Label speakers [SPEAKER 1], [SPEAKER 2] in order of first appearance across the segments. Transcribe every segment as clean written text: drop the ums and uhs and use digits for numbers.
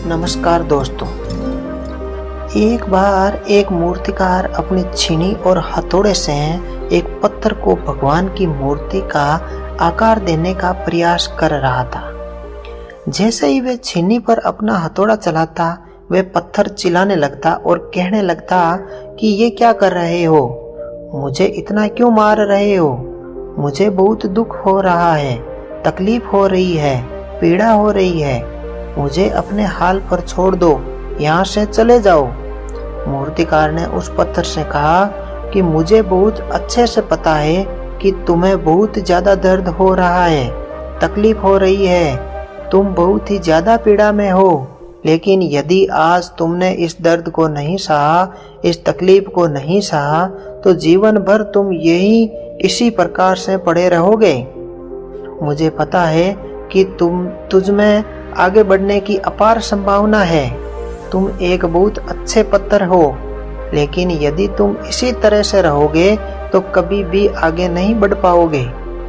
[SPEAKER 1] नमस्कार दोस्तों। एक बार एक मूर्तिकार अपनी छीनी और हथौड़े से एक पत्थर को भगवान की मूर्ति का आकार देने का प्रयास कर रहा था। जैसे ही वह छीनी पर अपना हथौड़ा चलाता, वह पत्थर चिल्लाने लगता और कहने लगता कि ये क्या कर रहे हो, मुझे इतना क्यों मार रहे हो, मुझे बहुत दुख हो रहा है, तकलीफ हो रही है, पीड़ा हो रही है, मुझे अपने हाल पर छोड़ दो, यहाँ से चले जाओ। मूर्तिकार ने उस पत्थर से कहा कि मुझे बहुत अच्छे से पता है कि तुम्हें बहुत ज्यादा दर्द हो रहा है, तकलीफ हो रही है, तुम बहुत ही ज्यादा पीड़ा में हो, लेकिन यदि आज तुमने इस दर्द को नहीं सहा, इस तकलीफ को नहीं सहा, तो जीवन भर तुम इसी प्रकार से पड़े रहोगे। मुझे पता है कि तुझ में आगे बढ़ने की अपार संभावना है, तुम एक बहुत अच्छे पत्थर हो, लेकिन यदि तुम इसी तरह से रहोगे तो कभी भी आगे नहीं बढ़ पाओगे।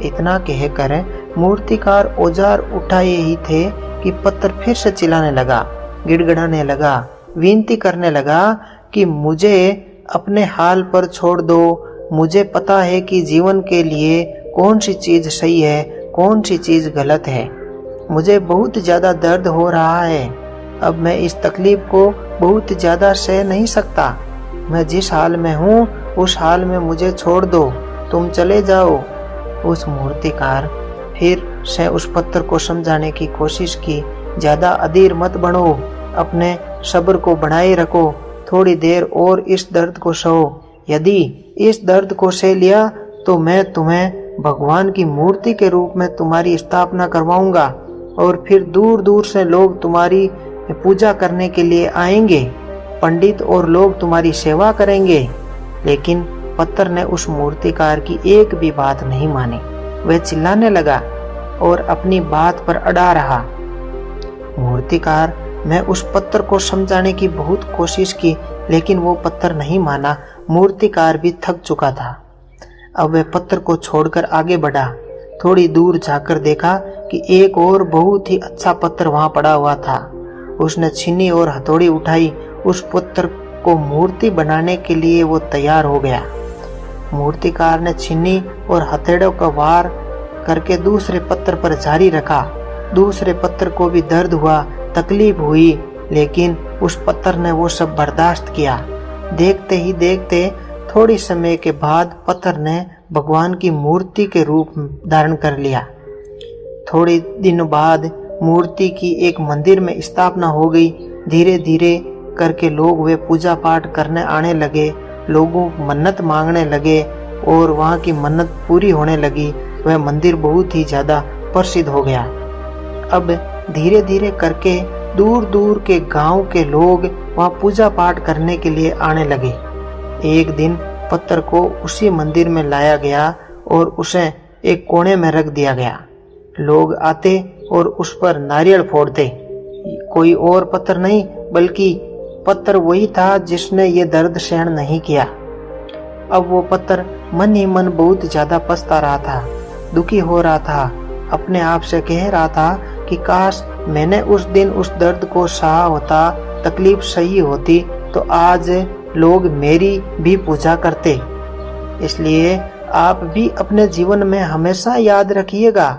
[SPEAKER 1] इतना कहकर मूर्तिकार औजार उठाए ही थे कि पत्थर फिर से चिल्लाने लगा, गिड़गिड़ाने लगा, विनती करने लगा कि मुझे अपने हाल पर छोड़ दो। मुझे पता है कि जीवन के लिए कौन सी चीज सही है, कौन सी चीज गलत है। मुझे बहुत ज्यादा दर्द हो रहा है, अब मैं इस तकलीफ को बहुत ज्यादा सह नहीं सकता। मैं जिस हाल में हूँ उस हाल में मुझे छोड़ दो, तुम चले जाओ। उस मूर्तिकार फिर से उस पत्थर को समझाने की कोशिश की, ज्यादा अधीर मत बनो, अपने सब्र को बनाए रखो, थोड़ी देर और इस दर्द को सहो। यदि इस दर्द को सह लिया तो मैं तुम्हें भगवान की मूर्ति के रूप में तुम्हारी स्थापना करवाऊंगा और फिर दूर दूर से लोग तुम्हारी पूजा करने के लिए आएंगे, पंडित और लोग तुम्हारी सेवा करेंगे। लेकिन पत्थर ने उस मूर्तिकार की एक भी बात नहीं मानी। वह चिल्लाने लगा और अपनी बात पर अड़ा रहा। मूर्तिकार ने उस पत्थर को समझाने की बहुत कोशिश की, लेकिन वो पत्थर नहीं माना। मूर्तिकार भी थक चुका था। अब वह पत्थर को छोड़कर आगे बढ़ा। थोड़ी दूर जाकर देखा कि एक और बहुत ही अच्छा पत्थर वहां पड़ा हुआ था। उसने छीनी और हथौड़ी उठाई। उस पत्थर को मूर्ति बनाने के लिए वो तैयार हो गया। मूर्तिकार ने छीनी और हथौड़ों का वार करके दूसरे पत्थर पर जारी रखा। दूसरे पत्थर को भी दर्द हुआ, तकलीफ हुई, लेकिन उस पत्थर ने वो सब बर्दाश्त किया। देखते ही देखते थोड़ी समय के बाद पत्थर ने भगवान की मूर्ति के रूप धारण कर लिया। थोड़े दिन बाद मूर्ति की एक मंदिर में स्थापना हो गई। धीरे धीरे करके लोग वे पूजा पाठ करने आने लगे, लोगों मन्नत मांगने लगे और वहाँ की मन्नत पूरी होने लगी। वह मंदिर बहुत ही ज्यादा प्रसिद्ध हो गया। अब धीरे धीरे करके दूर दूर के गांव के लोग वहाँ पूजा पाठ करने के लिए आने लगे। एक दिन पत्थर को उसी मंदिर में लाया गया और उसे एक कोने में रख दिया गया। लोग आते और उस पर नारियल फोड़ते। कोई और पत्थर नहीं, बल्कि पत्थर वही था जिसने ये दर्द सहन नहीं किया। अब वो पत्थर मन ही मन बहुत ज्यादा पछता रहा था, दुखी हो रहा था। अपने आप से कह रहा था कि काश मैंने उस दिन उस दर्द को सहा होता, तकलीफ सही होती, तो आज लोग मेरी भी पूजा करते। इसलिए आप भी अपने जीवन में हमेशा याद रखिएगा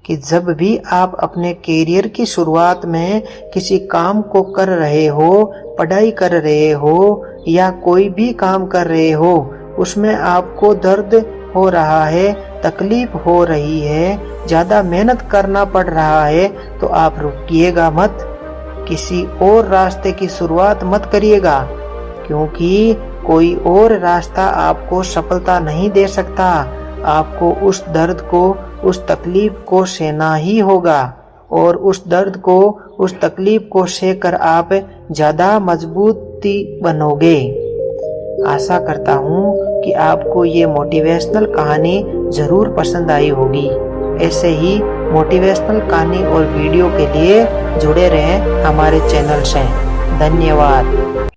[SPEAKER 1] कि जब भी आप अपने कैरियर की शुरुआत में किसी काम को कर रहे हो, पढ़ाई कर रहे हो या कोई भी काम कर रहे हो, उसमें आपको दर्द हो रहा है, तकलीफ हो रही है, ज्यादा मेहनत करना पड़ रहा है, तो आप रुकिएगा मत, किसी और रास्ते की शुरुआत मत करिएगा, क्योंकि कोई और रास्ता आपको सफलता नहीं दे सकता। आपको उस दर्द को, उस तकलीफ को सहना ही होगा और उस दर्द को, उस तकलीफ को सहकर आप ज्यादा मजबूती बनोगे। आशा करता हूँ कि आपको ये मोटिवेशनल कहानी जरूर पसंद आई होगी। ऐसे ही मोटिवेशनल कहानी और वीडियो के लिए जुड़े रहें हमारे चैनल से। धन्यवाद।